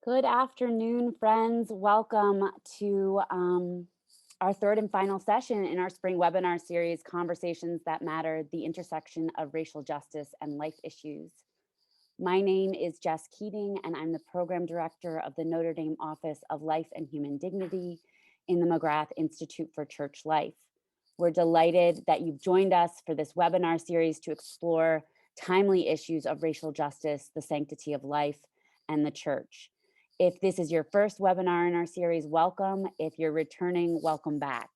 Good afternoon, friends. Welcome to our third and final session in our spring webinar series, Conversations That Matter, the Intersection of Racial Justice and Life Issues. My name is Jess Keating, and I'm the Program Director of the Notre Dame Office of Life and Human Dignity in the McGrath Institute for Church Life. We're delighted that you've joined us for this webinar series to explore timely issues of racial justice, the sanctity of life, and the church. If this is your first webinar in our series, welcome. If you're returning, welcome back.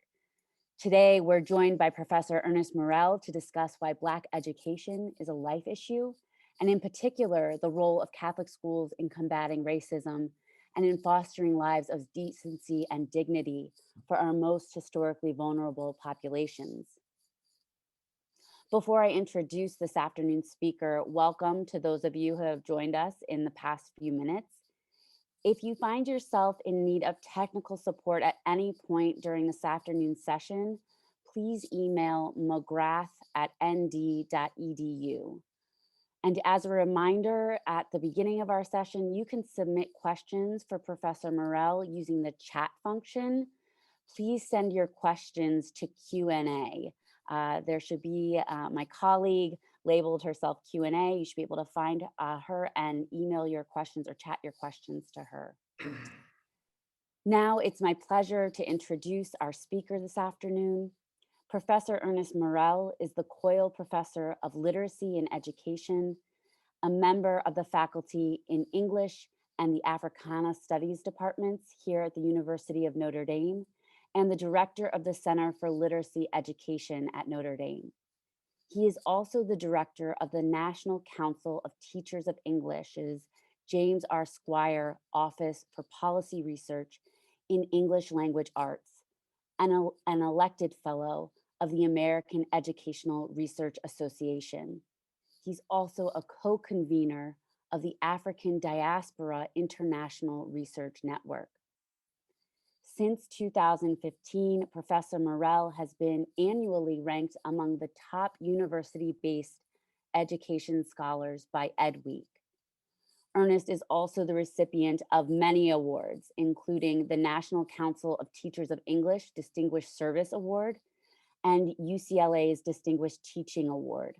Today, we're joined by Professor Ernest Morrell to discuss why Black education is a life issue, and in particular, the role of Catholic schools in combating racism and in fostering lives of decency and dignity for our most historically vulnerable populations. Before I introduce this afternoon's speaker, welcome to those of you who have joined us in the past few minutes. If you find yourself in need of technical support at any point during this afternoon's session, please email mcgrath.nd.edu. And as a reminder, at the beginning of our session, you can submit questions for Professor Morrell using the chat function. Please send your questions to Q&A. There should be my colleague labeled herself Q&A. You should be able to find her and email your questions or chat your questions to her. Now it's my pleasure to introduce our speaker this afternoon. Professor Ernest Morrell is the Coyle Professor of Literacy and Education, a member of the faculty in English and the Africana Studies departments here at the University of Notre Dame, and the director of the Center for Literacy Education at Notre Dame. He is also the director of the National Council of Teachers of English's James R. Squire Office for Policy Research in English Language Arts, and an elected fellow of the American Educational Research Association. He's also a co-convener of the African Diaspora International Research Network. Since 2015, Professor Morrell has been annually ranked among the top university-based education scholars by EdWeek. Ernest is also the recipient of many awards, including the National Council of Teachers of English Distinguished Service Award and UCLA's Distinguished Teaching Award.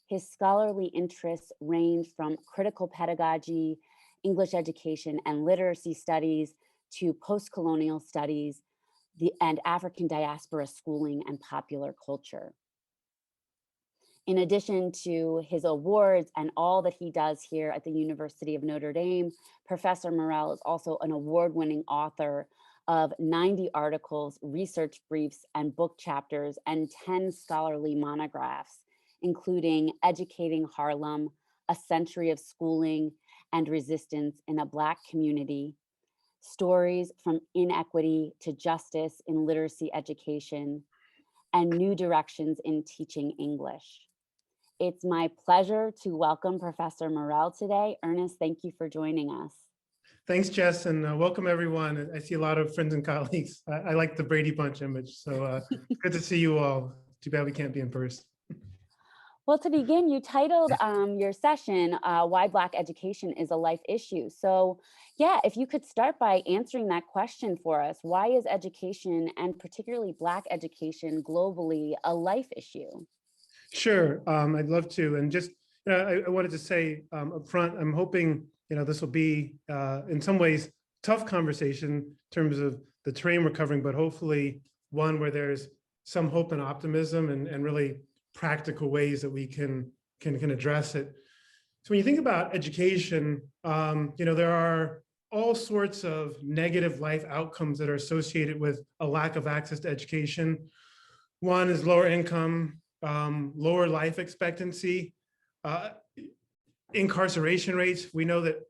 His scholarly interests range from critical pedagogy, English education and literacy studies, to post-colonial studies, and African diaspora schooling and popular culture. In addition to his awards and all that he does here at the University of Notre Dame, Professor Morrell is also an award-winning author of 90 articles, research briefs, and book chapters, and 10 scholarly monographs, including Educating Harlem, A Century of Schooling and Resistance in a Black Community, Stories from Inequity to Justice in Literacy Education, and New Directions in Teaching English. It's my pleasure to welcome Professor Morrell today. Ernest, thank you for joining us. Thanks, Jess, and welcome everyone. I see a lot of friends and colleagues. I like the Brady Bunch image, so good to see you all. Too bad we can't be in person. Well, to begin, you titled your session, Why Black Education is a Life Issue. So yeah, if you could start by answering that question for us, why is education, and particularly Black education globally, a life issue? Sure, I'd love to. And just, I wanted to say up front, I'm hoping, this will be in some ways tough conversation in terms of the terrain we're covering, but hopefully one where there's some hope and optimism and really practical ways that we can address it. So when you think about education, there are all sorts of negative life outcomes that are associated with a lack of access to education. One is lower income, lower life expectancy, incarceration rates. We know that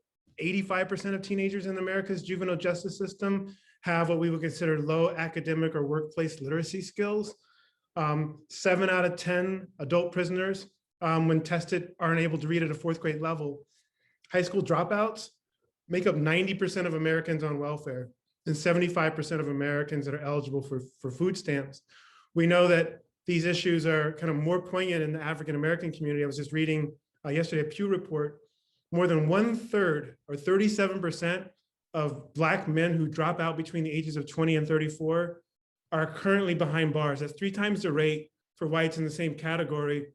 85% of teenagers in America's juvenile justice system have what we would consider low academic or workplace literacy skills. 7 out of 10 adult prisoners, when tested, are unable to read at a 4th grade level. High school dropouts make up 90% of Americans on welfare and 75% of Americans that are eligible for food stamps. We know that these issues are kind of more poignant in the African American community. I was just reading yesterday a Pew report more than 1/3 or 37% of Black men who drop out between the ages of 20 and 34 are currently behind bars. That's 3 times the rate for whites in the same category.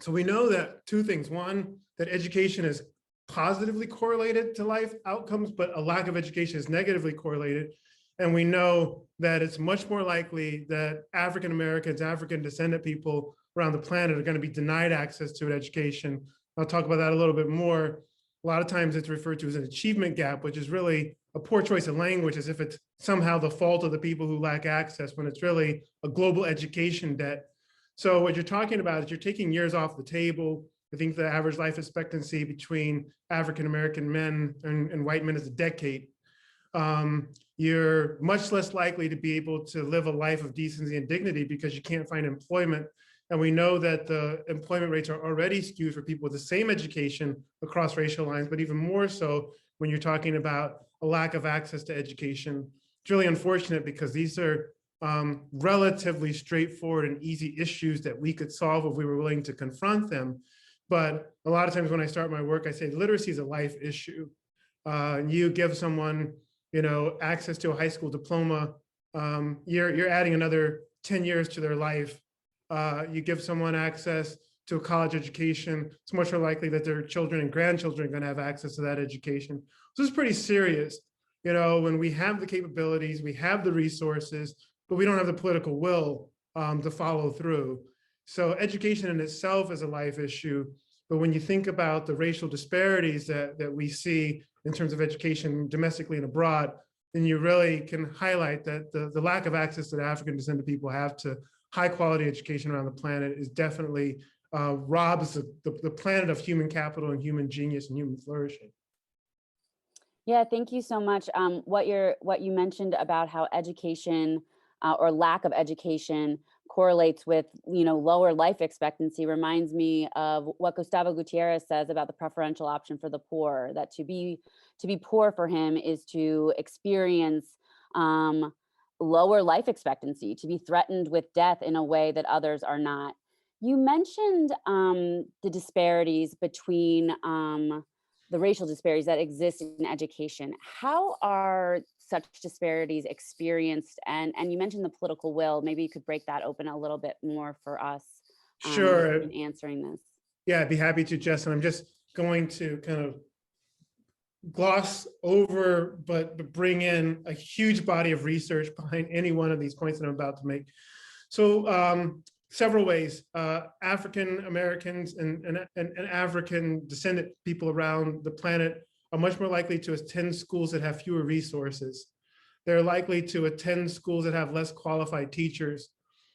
So we know that two things. One, that education is positively correlated to life outcomes, but a lack of education is negatively correlated. And we know that it's much more likely that African Americans, African descendant people around the planet are going to be denied access to an education. I'll talk about that a little bit more. A lot of times it's referred to as an achievement gap, which is really a poor choice of language, as if it's somehow the fault of the people who lack access, when it's really a global education debt. So what you're talking about is you're taking years off the table. I think the average life expectancy between African American men and white men is a decade. You're much less likely to be able to live a life of decency and dignity because you can't find employment. And we know that the employment rates are already skewed for people with the same education across racial lines, but even more so when you're talking about a lack of access to education. It's really unfortunate because these are relatively straightforward and easy issues that we could solve if we were willing to confront them. But a lot of times when I start my work, I say literacy is a life issue. You give someone, access to a high school diploma, you're adding another 10 years to their life. You give someone access to a college education, it's much more likely that their children and grandchildren are going to have access to that education. So it's pretty serious. When we have the capabilities, we have the resources, but we don't have the political will to follow through. So education in itself is a life issue. But when you think about the racial disparities that we see in terms of education domestically and abroad, then you really can highlight that the lack of access that African descendant people have to high quality education around the planet is definitely robs the planet of human capital and human genius and human flourishing. Yeah, thank you so much. What you mentioned about how education or lack of education correlates with lower life expectancy reminds me of what Gustavo Gutierrez says about the preferential option for the poor. That to be poor for him is to experience lower life expectancy, to be threatened with death in a way that others are not. You mentioned the disparities between the racial disparities that exist in education. How are such disparities experienced? And you mentioned the political will. Maybe you could break that open a little bit more for us Sure. in answering this. Yeah, I'd be happy to, Jess. And I'm just going to kind of gloss over, but bring in a huge body of research behind any one of these points that I'm about to make. So several ways. African Americans and African descendant people around the planet are much more likely to attend schools that have fewer resources. They're likely to attend schools that have less qualified teachers.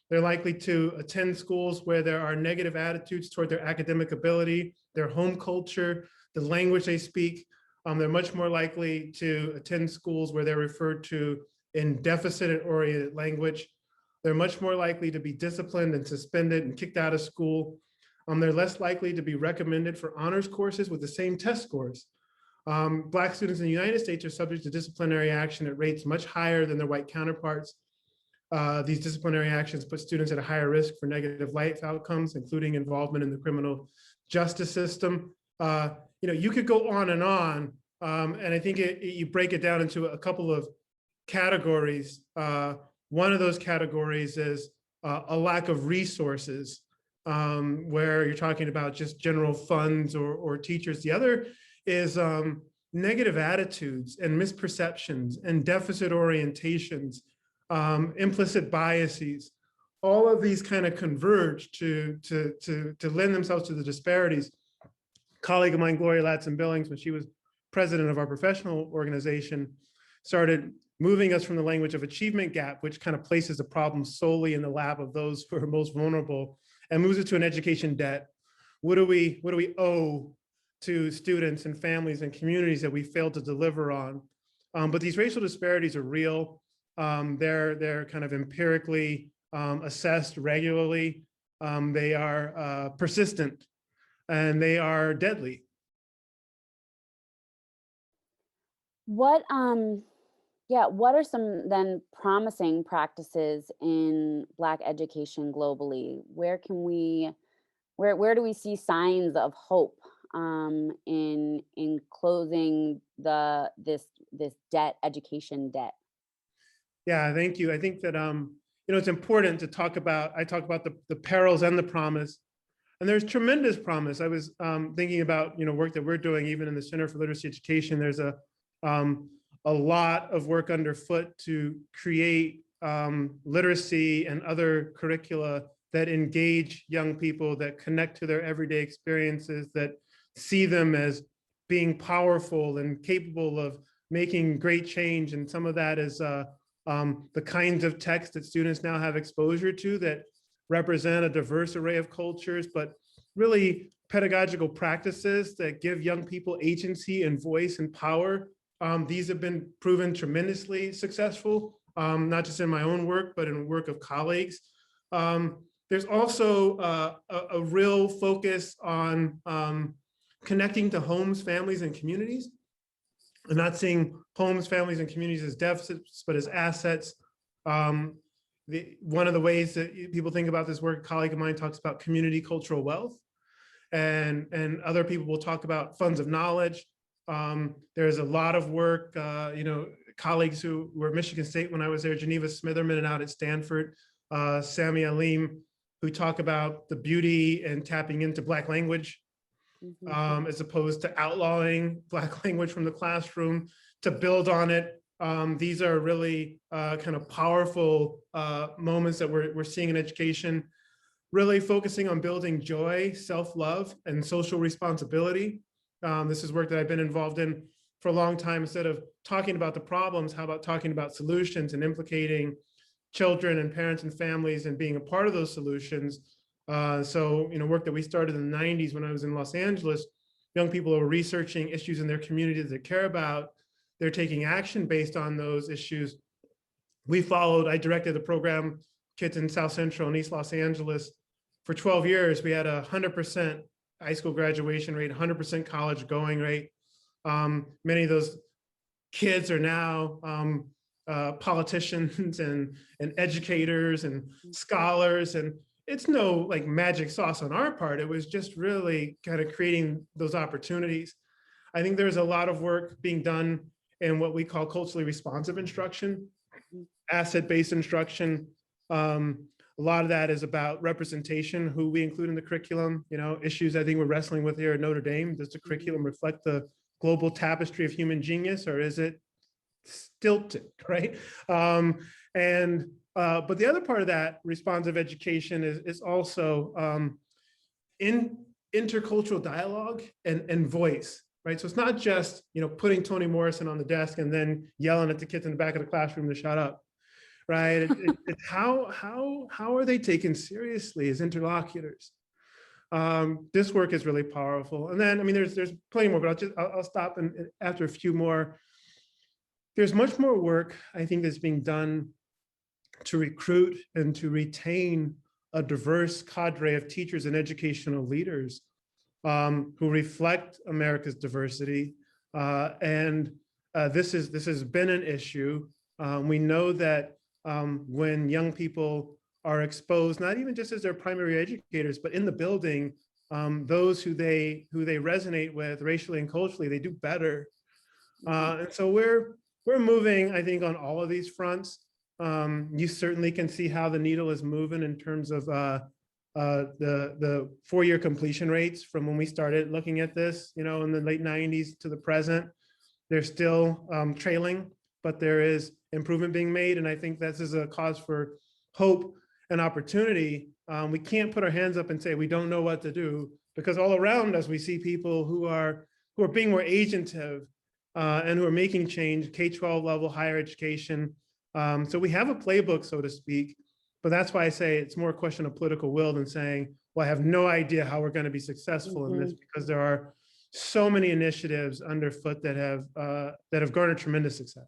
They're likely to attend schools where there are negative attitudes toward their academic ability, their home culture, the language they speak. They're much more likely to attend schools where they're referred to in deficit-oriented language. They're much more likely to be disciplined and suspended and kicked out of school. They're less likely to be recommended for honors courses with the same test scores. Black students in the United States are subject to disciplinary action at rates much higher than their white counterparts. These disciplinary actions put students at a higher risk for negative life outcomes, including involvement in the criminal justice system. You could go on, and I think you break it down into a couple of categories. One of those categories is a lack of resources, where you're talking about just general funds or teachers. The other is negative attitudes and misperceptions and deficit orientations, implicit biases. All of these kind of converge to lend themselves to the disparities. A colleague of mine, Gloria Ladson-Billings, when she was president of our professional organization, started moving us from the language of achievement gap, which kind of places the problem solely in the lap of those who are most vulnerable, and moves it to an education debt. What do we owe to students and families and communities that we failed to deliver on? But these racial disparities are real. They're kind of empirically assessed regularly. They are persistent, and they are deadly. What are some then promising practices in Black education globally? Where do we see signs of hope in closing this education debt? Yeah, thank you. I think that it's important to talk about. I talk about the perils and the promise, and there's tremendous promise. I was thinking about work that we're doing even in the Center for Literacy Education. There's um, a lot of work underfoot to create literacy and other curricula that engage young people, that connect to their everyday experiences, that see them as being powerful and capable of making great change. And some of that is the kinds of text that students now have exposure to that represent a diverse array of cultures, but really pedagogical practices that give young people agency and voice and power. These have been proven tremendously successful, not just in my own work, but in work of colleagues. There's also a real focus on connecting to homes, families, and communities, and not seeing homes, families, and communities as deficits, but as assets. One of the ways that people think about this work, a colleague of mine talks about community cultural wealth, and other people will talk about funds of knowledge. There's a lot of work, colleagues who were at Michigan State when I was there, Geneva Smitherman, and out at Stanford, Sami Alim, who talk about the beauty and tapping into Black language, as opposed to outlawing Black language from the classroom, to build on it. These are really kind of powerful moments that we're seeing in education, really focusing on building joy, self-love, and social responsibility. This is work that I've been involved in for a long time. Instead of talking about the problems, how about talking about solutions and implicating children and parents and families and being a part of those solutions. Work that we started in the 90s when I was in Los Angeles, young people are researching issues in their community that they care about. They're taking action based on those issues. I directed the program, kids in South Central and East Los Angeles. For 12 years, we had 100% high school graduation rate, 100% college going rate. Many of those kids are now politicians and educators and scholars, and it's no like magic sauce on our part. It was just really kind of creating those opportunities. I think there's a lot of work being done in what we call culturally responsive instruction, asset-based instruction. A lot of that is about representation, who we include in the curriculum, issues I think we're wrestling with here at Notre Dame. Does the curriculum reflect the global tapestry of human genius, or is it stilted, right? But the other part of that responsive education is also in intercultural dialogue and voice, right? So it's not just putting Toni Morrison on the desk and then yelling at the kids in the back of the classroom to shut up, right? It's how are they taken seriously as interlocutors? This work is really powerful. And then there's plenty more, but I'll stop, and after a few more. There's much more work, I think, that's being done to recruit and to retain a diverse cadre of teachers and educational leaders who reflect America's diversity. This has been an issue. We know that when young people are exposed, not even just as their primary educators, but in the building, those who they resonate with racially and culturally, they do better. And so we're moving, I think, on all of these fronts. You certainly can see how the needle is moving in terms of the 4-year completion rates from when we started looking at this, in the late 90s to the present. They're still trailing, but there is improvement being made. And I think this is a cause for hope and opportunity. We can't put our hands up and say we don't know what to do, because all around us we see people who are being more agentive and who are making change, K-12 level, higher education. So we have a playbook, so to speak, but that's why I say it's more a question of political will than saying, well, I have no idea how we're going to be successful in this, because there are so many initiatives underfoot that have garnered tremendous success.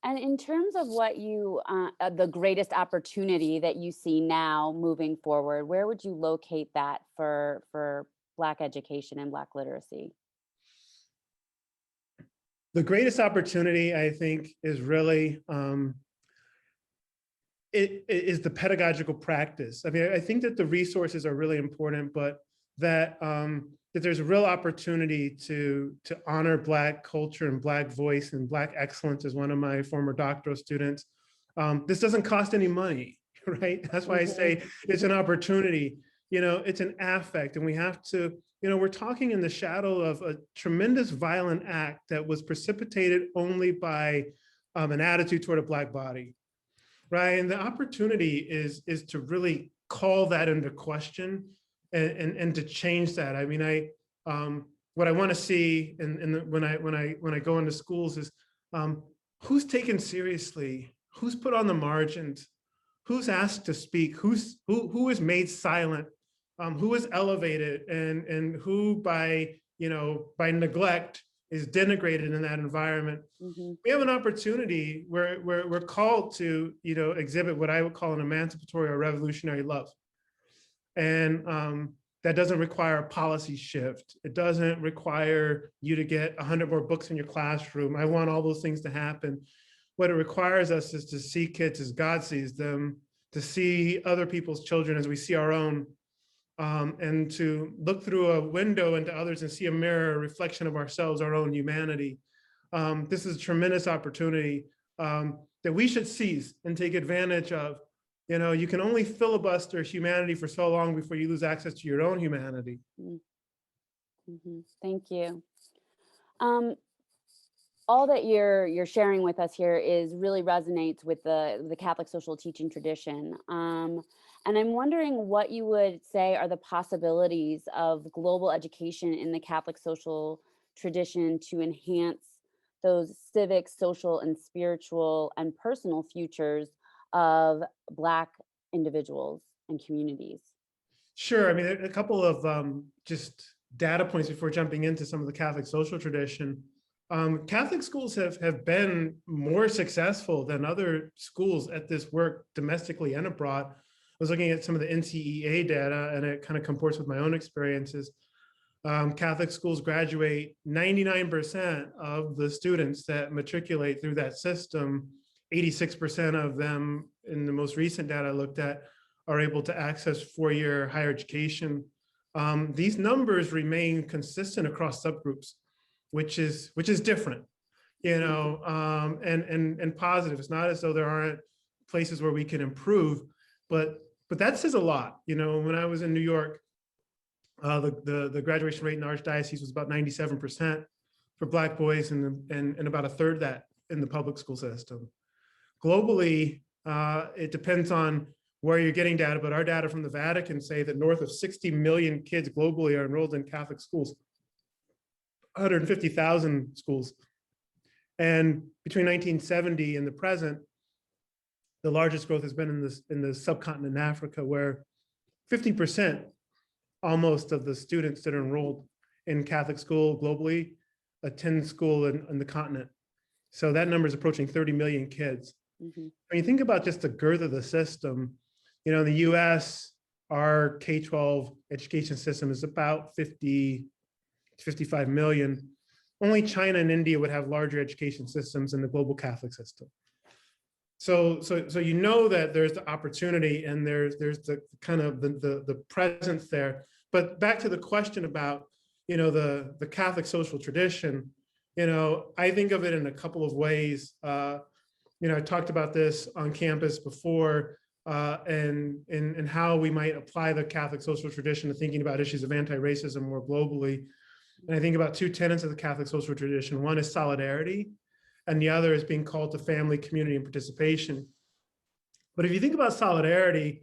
And in terms of what the greatest opportunity that you see now moving forward, where would you locate that for Black education and Black literacy? The greatest opportunity, I think, is really it is the pedagogical practice. I think that the resources are really important, but that that there's a real opportunity to honor Black culture and Black voice and Black excellence, as one of my former doctoral students. This doesn't cost any money, right? That's why I say it's an opportunity. It's an affect, and we have to, we're talking in the shadow of a tremendous violent act that was precipitated only by an attitude toward a Black body, right? And the opportunity is to really call that into question and to change that. I mean, what I want to see when I go into schools is who's taken seriously, who's put on the margins, who's asked to speak, who is made silent, who is elevated, and who by neglect is denigrated in that environment. Mhm. We have an opportunity where we're called to exhibit what I would call an emancipatory or revolutionary love. And that doesn't require a policy shift. It doesn't require you to get 100 more books in your classroom. I want all those things to happen. What it requires us is to see kids as God sees them, to see other people's children as we see our own, and to look through a window into others and see a mirror, a reflection of ourselves, our own humanity. This is a tremendous opportunity that we should seize and take advantage of. You can only filibuster humanity for so long before you lose access to your own humanity. Mm-hmm. Thank you. All that you're sharing with us here is really resonates with the Catholic social teaching tradition. And I'm wondering what you would say are the possibilities of global education in the Catholic social tradition to enhance those civic, social, and spiritual and personal futures of Black individuals and communities. Sure. I mean, a couple of just data points before jumping into some of the Catholic social tradition. Catholic schools have been more successful than other schools at this work domestically and abroad. I was looking at some of the NCEA data, and it kind of comports with my own experiences. Catholic schools graduate 99% of the students that matriculate through that system. 86% of them, in the most recent data I looked at, are able to access four-year higher education. These numbers remain consistent across subgroups, which is different, and positive. It's not as though there aren't places where we can improve, but that says a lot. When I was in New York, the graduation rate in the Archdiocese was about 97% for Black boys, and about a third that in the public school system. Globally, it depends on where you're getting data, but our data from the Vatican say that north of 60 million kids globally are enrolled in Catholic schools, 150,000 schools. And between 1970 and the present, the largest growth has been in the subcontinent in Africa, where 50% almost of the students that are enrolled in Catholic school globally attend school in the continent. So that number is approaching 30 million kids. Mm-hmm. When you think about just the girth of the system, in the US, our K-12 education system is about 50 to 55 million. Only China and India would have larger education systems than the global Catholic system. So that there's the opportunity, and there's the kind of the presence there. But back to the question about the Catholic social tradition, I think of it in a couple of ways. I talked about this on campus before, and how we might apply the Catholic social tradition to thinking about issues of anti-racism more globally. And I think about two tenets of the Catholic social tradition. One is solidarity, and the other is being called to family, community, and participation. But if you think about solidarity,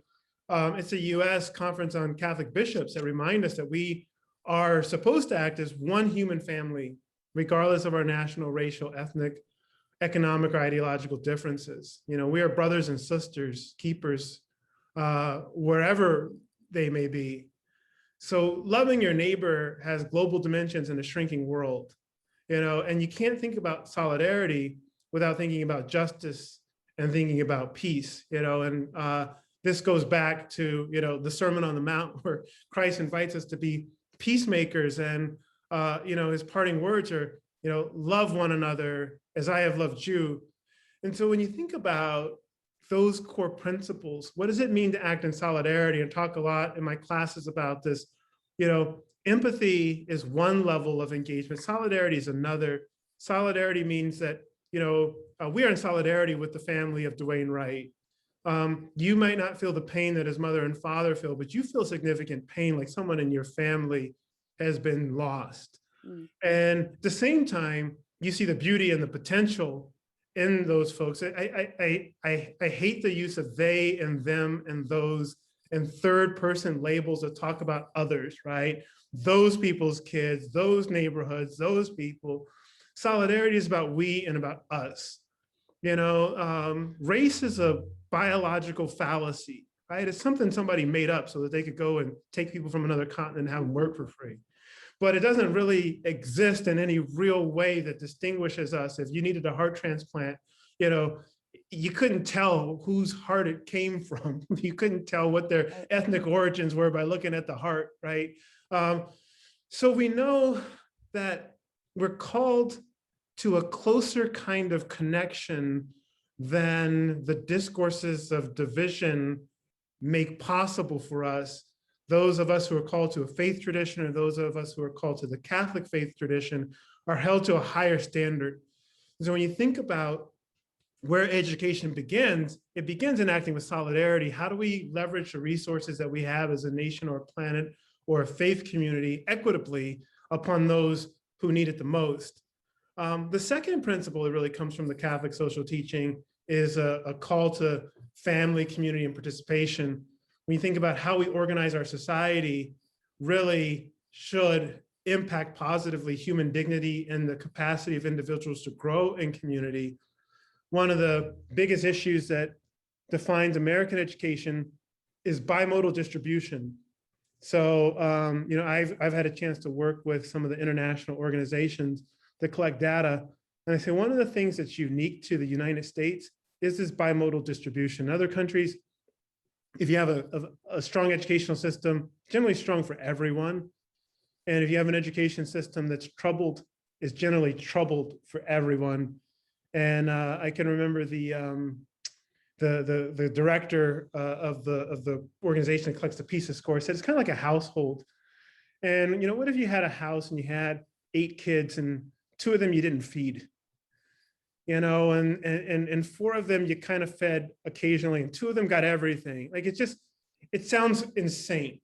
it's a US Conference on Catholic Bishops that remind us that we are supposed to act as one human family, regardless of our national, racial, ethnic, economic, or ideological differences. We are brothers and sisters, keepers, wherever they may be. So loving your neighbor has global dimensions in a shrinking world, and you can't think about solidarity without thinking about justice and thinking about peace, and this goes back to, the Sermon on the Mount, where Christ invites us to be peacemakers, and, his parting words are, love one another as I have loved you. And so when you think about those core principles, what does it mean to act in solidarity? And talk a lot in my classes about this. Empathy is one level of engagement. Solidarity is another. Solidarity means that, we are in solidarity with the family of Dwayne Wright. You might not feel the pain that his mother and father feel, but you feel significant pain, like someone in your family has been lost. And at the same time, you see the beauty and the potential in those folks. I hate the use of they and them and those and third person labels that talk about others, right? Those people's kids, those neighborhoods, those people. Solidarity is about we and about us. Race is a biological fallacy, right? It's something somebody made up so that they could go and take people from another continent and have them work for free. But it doesn't really exist in any real way that distinguishes us. If you needed a heart transplant, you couldn't tell whose heart it came from. You couldn't tell what their ethnic origins were by looking at the heart, right? So we know that we're called to a closer kind of connection than the discourses of division make possible for us. Those of us who are called to a faith tradition, or those of us who are called to the Catholic faith tradition, are held to a higher standard. So when you think about where education begins, it begins in acting with solidarity. How do we leverage the resources that we have as a nation or a planet or a faith community equitably upon those who need it the most? The second principle that really comes from the Catholic social teaching is a call to family, community, and participation. When you think about how we organize our society, really should impact positively human dignity and the capacity of individuals to grow in community. One of the biggest issues that defines American education is bimodal distribution. So, I've had a chance to work with some of the international organizations that collect data. And I say, one of the things that's unique to the United States is this bimodal distribution. In other countries, if you have a strong educational system, generally strong for everyone. And if you have an education system that's troubled, is generally troubled for everyone. And I can remember the director of the organization that collects the PISA score said it's kind of like a household. And what if you had a house and you had 8 kids and 2 of them you didn't feed? And 4 of them you kind of fed occasionally, and 2 of them got everything. Like it sounds insane,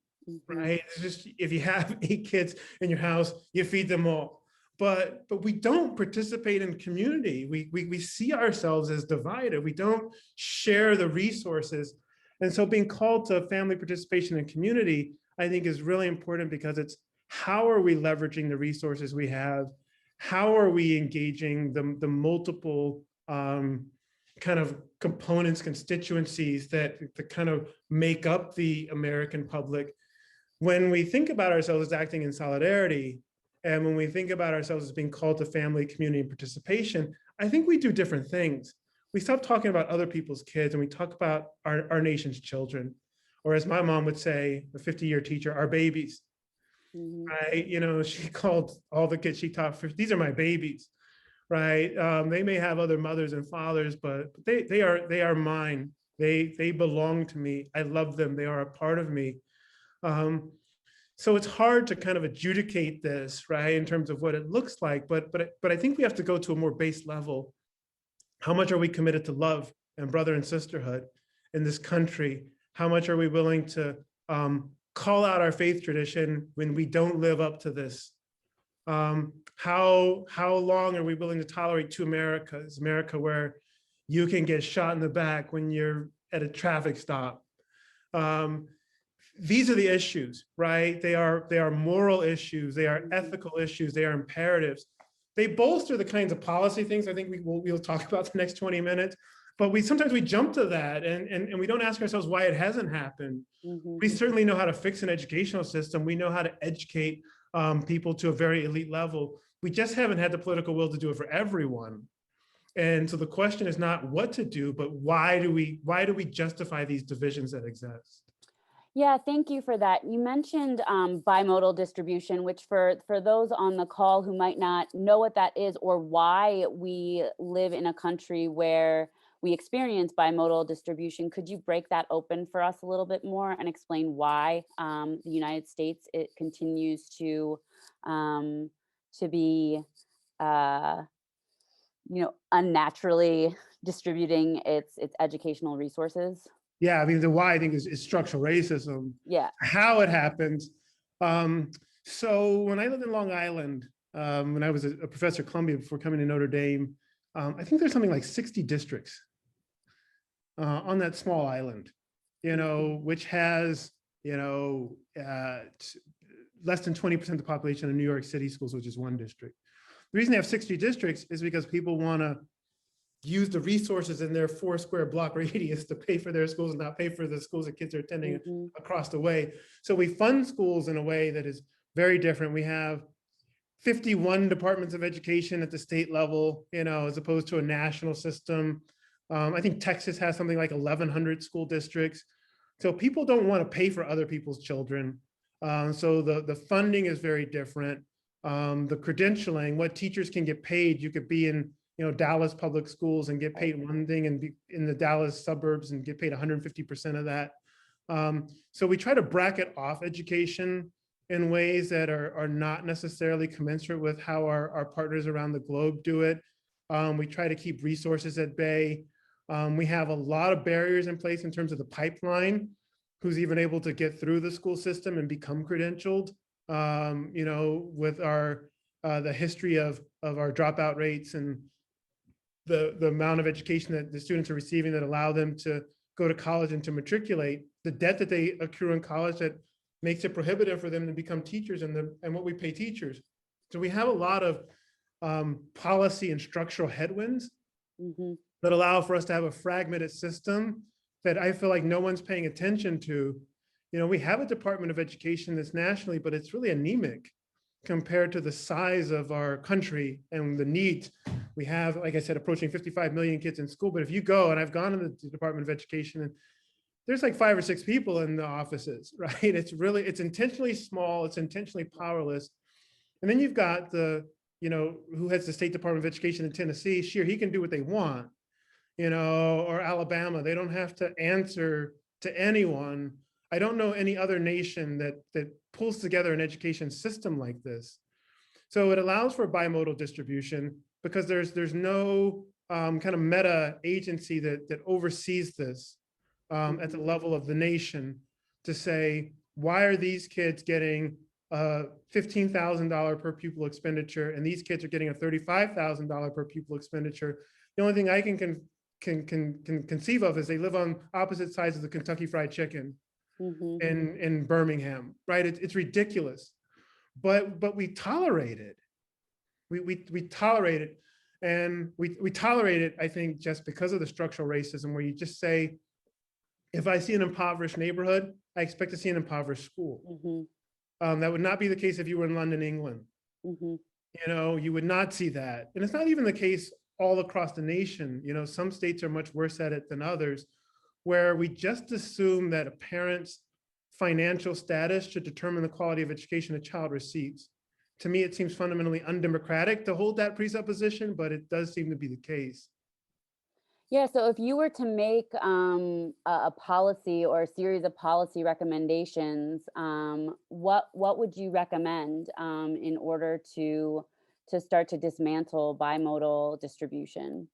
right? It's just, if you have 8 kids in your house, you feed them all. But we don't participate in community. We see ourselves as divided. We don't share the resources. And so being called to family participation and community, I think, is really important, because it's how are we leveraging the resources we have? How are we engaging the multiple kind of components, constituencies that kind of make up the American public? When we think about ourselves as acting in solidarity, and when we think about ourselves as being called to family, community, and participation, I think we do different things. We stop talking about other people's kids and we talk about our nation's children, or as my mom would say, a 50-year teacher, our babies. Right? She called all the kids she taught, these are my babies, right? They may have other mothers and fathers, but they are mine. They belong to me. I love them. They are a part of me. So it's hard to kind of adjudicate this, right, in terms of what it looks like. But I think we have to go to a more base level. How much are we committed to love and brother and sisterhood in this country? How much are we willing to call out our faith tradition when we don't live up to this? How long are we willing to tolerate 2 Americas? America where you can get shot in the back when you're at a traffic stop. These are the issues, right? They are moral issues. They are ethical issues. They are imperatives. They bolster the kinds of policy things I think we'll talk about the next 20 minutes. But sometimes we jump to that and we don't ask ourselves why it hasn't happened. We certainly know how to fix an educational system. We know how to educate people to a very elite level. We just haven't had the political will to do it for everyone. And so the question is not what to do, but why do we justify these divisions that exist? Yeah, thank you for that. You mentioned bimodal distribution, which for those on the call who might not know what that is or why we live in a country where we experience bimodal distribution. Could you break that open for us a little bit more and explain why the United States, it continues to be unnaturally distributing its educational resources? Yeah, I mean, the why I think is structural racism. Yeah. How it happens. Um, so when I lived in Long Island, when I was a professor at Columbia before coming to Notre Dame, I think there's something like 60 districts on that small island, which has, less than 20% of the population of New York City schools, which is one district. The reason they have 60 districts is because people want to use the resources in their 4 square block radius to pay for their schools and not pay for the schools that kids are attending across the way. So we fund schools in a way that is very different. We have 51 departments of education at the state level, as opposed to a national system. I think Texas has something like 1,100 school districts. So people don't want to pay for other people's children. So the funding is very different. The credentialing, what teachers can get paid, you could be in Dallas public schools and get paid one thing, and be in the Dallas suburbs and get paid 150% of that. So we try to bracket off education in ways that are not necessarily commensurate with how our partners around the globe do it. We try to keep resources at bay. We have a lot of barriers in place in terms of the pipeline, who's even able to get through the school system and become credentialed, with the history of our dropout rates and the amount of education that the students are receiving that allow them to go to college and to matriculate, the debt that they accrue in college that makes it prohibitive for them to become teachers and what we pay teachers. So we have a lot of policy and structural headwinds that allow for us to have a fragmented system that I feel like no one's paying attention to. We have a Department of Education that's nationally, but it's really anemic compared to the size of our country and the needs. We have, like I said, approaching 55 million kids in school, but if you go, and I've gone to the Department of Education, and there's like 5 or 6 people in the offices, right? It's intentionally small, it's intentionally powerless. And then you've got who heads the State Department of Education in Tennessee, sure, he can do what they want, or Alabama, they don't have to answer to anyone. I don't know any other nation that pulls together an education system like this. So it allows for bimodal distribution because there's no kind of meta agency that oversees this at the level of the nation to say, why are these kids getting a $15,000 per pupil expenditure and these kids are getting a $35,000 per pupil expenditure? The only thing I can conceive of is they live on opposite sides of the Kentucky Fried Chicken in Birmingham, right? It's ridiculous, but we tolerate it. We tolerate it, and we tolerate it, I think, just because of the structural racism, where you just say, if I see an impoverished neighborhood, I expect to see an impoverished school. That would not be the case if you were in London, England. You would not see that. And it's not even the case all across the nation. Some states are much worse at it than others, where we just assume that a parent's financial status should determine the quality of education a child receives. To me, it seems fundamentally undemocratic to hold that presupposition, but it does seem to be the case. Yeah, so if you were to make a policy or a series of policy recommendations, what would you recommend in order to start to dismantle bimodal distribution?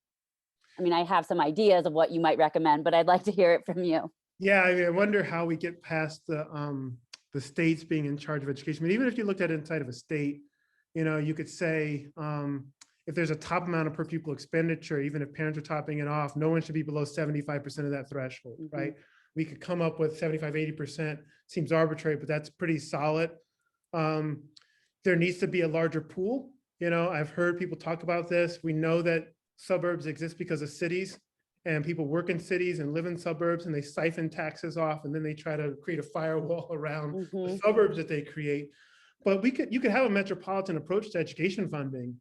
I mean, I have some ideas of what you might recommend, but I'd like to hear it from you. Yeah, I wonder how we get past the states being in charge of education. But even if you looked at it inside of a state, you could say, if there's a top amount of per pupil expenditure, even if parents are topping it off, no one should be below 75% of that threshold, right? We could come up with 75, 80%, seems arbitrary, but that's pretty solid. There needs to be a larger pool. I've heard people talk about this. We know that suburbs exist because of cities, and people work in cities and live in suburbs, and they siphon taxes off, and then they try to create a firewall around the suburbs that they create. But you could have a metropolitan approach to education funding,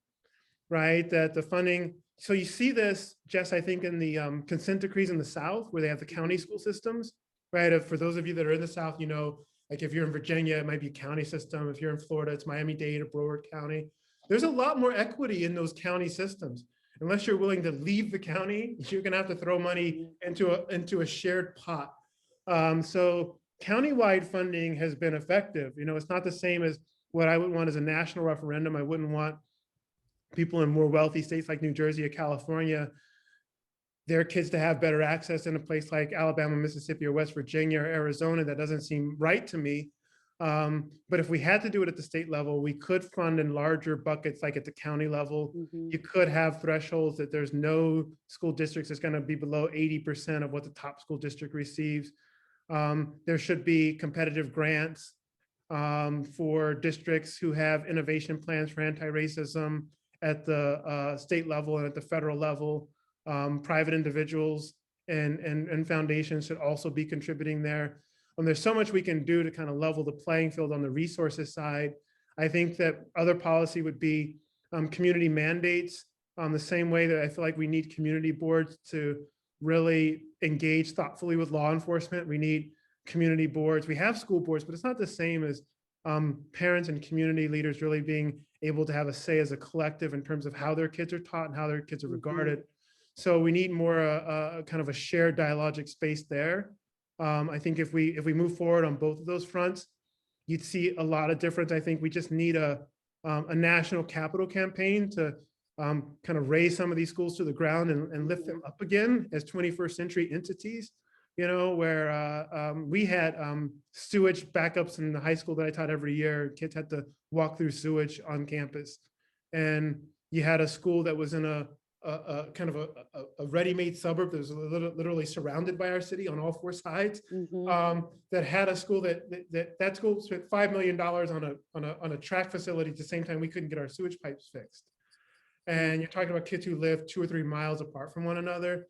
right? That the funding, so you see this, Jess, I think in the consent decrees in the South, where they have the county school systems, right? For those of you that are in the South, like if you're in Virginia, it might be a county system. If you're in Florida, it's Miami-Dade or Broward County. There's a lot more equity in those county systems. unless you're willing to leave the county, you're going to have to throw money into a shared pot. So countywide funding has been effective. It's not the same as what I would want as a national referendum. I wouldn't want people in more wealthy states like New Jersey or California, their kids to have better access in a place like Alabama, Mississippi, or West Virginia or Arizona. That doesn't seem right to me. But if we had to do it at the state level, we could fund in larger buckets, like at the county level. You could have thresholds that there's no school districts that's going to be below 80% of what the top school district receives. There should be competitive grants for districts who have innovation plans for anti-racism at the state level and at the federal level. Private individuals and foundations should also be contributing there. There's so much we can do to kind of level the playing field on the resources side. I think that other policy would be community mandates, the same way that I feel like we need community boards to really engage thoughtfully with law enforcement. We need community boards. We have school boards, but it's not the same as parents and community leaders really being able to have a say as a collective in terms of how their kids are taught and how their kids are regarded. So we need more kind of a shared dialogic space there. I think if we move forward on both of those fronts, you'd see a lot of difference. I think we just need a national capital campaign to kind of raise some of these schools to the ground and lift them up again as 21st century entities, where we had sewage backups in the high school that I taught every year. Kids had to walk through sewage on campus. And you had a school that was in a kind of a ready-made suburb that was literally surrounded by our city on all four sides, that had a school that school spent $5 million on a track facility at the same time we couldn't get our sewage pipes fixed. And you're talking about kids who live 2 or 3 miles apart from one another.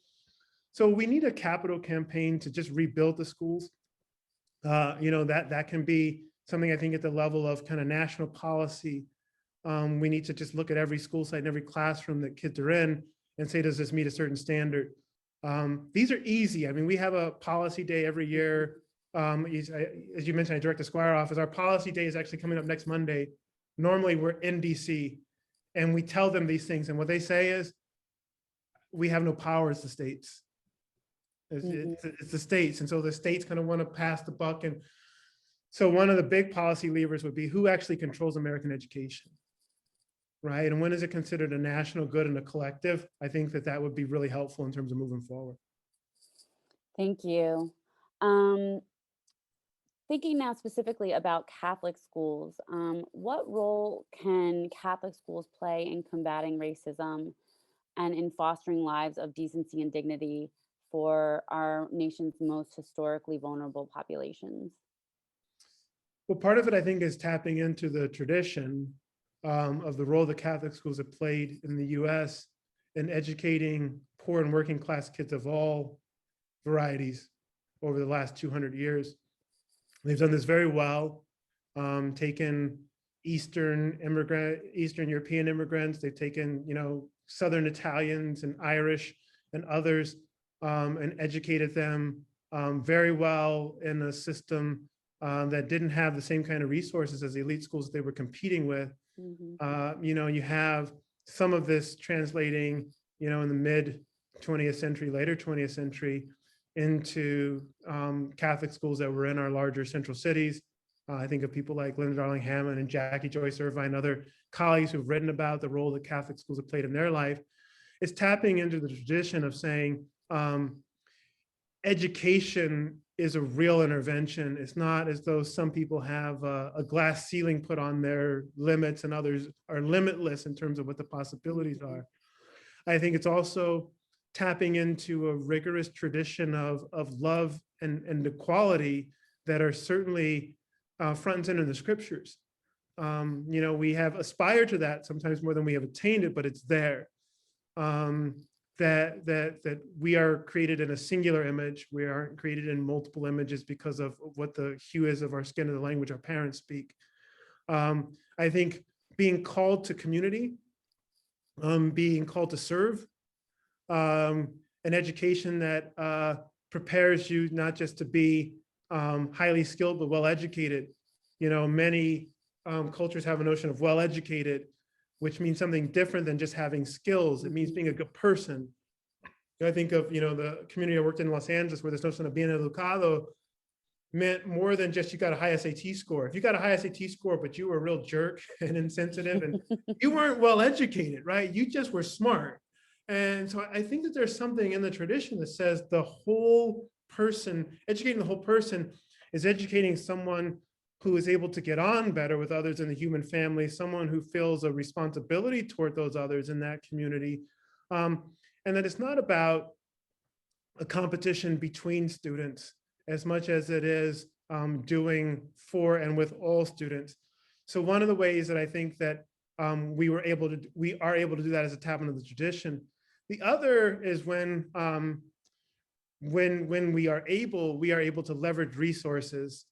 So we need a capital campaign to just rebuild the schools. That can be something I think at the level of kind of national policy. We need to just look at every school site and every classroom that kids are in and say, does this meet a certain standard? These are easy. I mean, we have a policy day every year. As you mentioned, I direct the Squire office. Our policy day is actually coming up next Monday. Normally we're in DC and we tell them these things. And what they say is, we have no power as the states. It's the states. And so the states kind of want to pass the buck. And so one of the big policy levers would be who actually controls American education, right? And when is it considered a national good and a collective? I think that would be really helpful in terms of moving forward. Thank you. Thinking now specifically about Catholic schools, what role can Catholic schools play in combating racism and in fostering lives of decency and dignity for our nation's most historically vulnerable populations? Well, part of it, I think, is tapping into the tradition of the role that Catholic schools have played in the US in educating poor and working class kids of all varieties over the last 200 years. They've done this very well, taken Eastern European immigrants, they've taken, Southern Italians and Irish and others, and educated them very well in a system that didn't have the same kind of resources as the elite schools they were competing with. You have some of this translating, in the mid 20th century, later 20th century, into Catholic schools that were in our larger central cities. I think of people like Linda Darling Hammond and Jackie Joyce Irvine, other colleagues who've written about the role that Catholic schools have played in their life. It's tapping into the tradition of saying education is a real intervention. It's not as though some people have a glass ceiling put on their limits and others are limitless in terms of what the possibilities are. I think it's also tapping into a rigorous tradition of love and equality that are certainly front and center in the scriptures. We have aspired to that sometimes more than we have attained it, but it's there. That we are created in a singular image. We aren't created in multiple images because of what the hue is of our skin or the language our parents speak. I think being called to community, being called to serve, an education that prepares you not just to be highly skilled, but well-educated. Many cultures have a notion of well-educated, which means something different than just having skills. It means being a good person. I think of, the community I worked in Los Angeles, where this notion of bien educado meant more than just you got a high SAT score. If you got a high SAT score, but you were a real jerk and insensitive and you weren't well educated, right? You just were smart. And so I think that there's something in the tradition that says the whole person, educating the whole person is educating someone who is able to get on better with others in the human family, someone who feels a responsibility toward those others in that community. And that it's not about a competition between students as much as it is doing for and with all students. So one of the ways that I think that we are able to do that as a tap into the tradition. The other is when we are able to leverage resources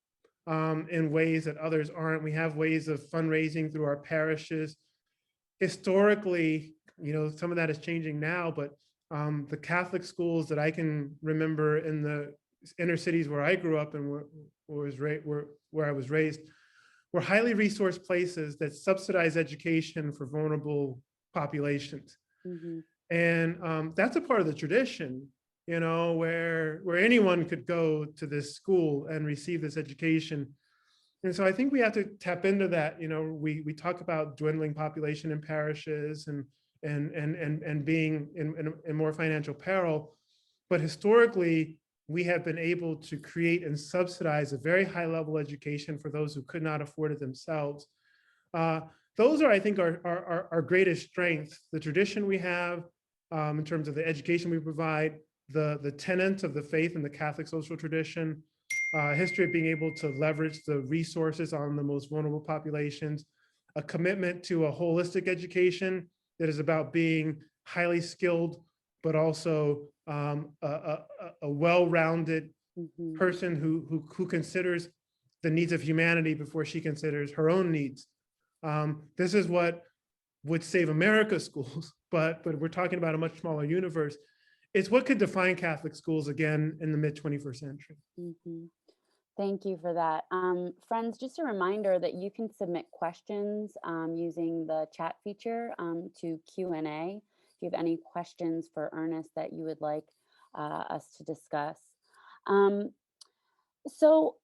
in ways that others aren't. We have ways of fundraising through our parishes. Historically, some of that is changing now, but the Catholic schools that I can remember in the inner cities where I grew up and where I was raised were highly resourced places that subsidize education for vulnerable populations. Mm-hmm. And that's a part of the tradition, where anyone could go to this school and receive this education. And so I think we have to tap into that. We talk about dwindling population in parishes and being in more financial peril, but historically we have been able to create and subsidize a very high level education for those who could not afford it themselves. Those are, I think, our greatest strength. The tradition we have in terms of the education we provide, the tenets of the faith and the Catholic social tradition, history of being able to leverage the resources on the most vulnerable populations, a commitment to a holistic education that is about being highly skilled, but also a well-rounded person who considers the needs of humanity before she considers her own needs. This is what would save America's schools, but we're talking about a much smaller universe. It's what could define Catholic schools again in the mid-21st century. Mm-hmm. Thank you for that. Friends, just a reminder that you can submit questions using the chat feature to Q&A. If you have any questions for Ernest that you would like us to discuss. So,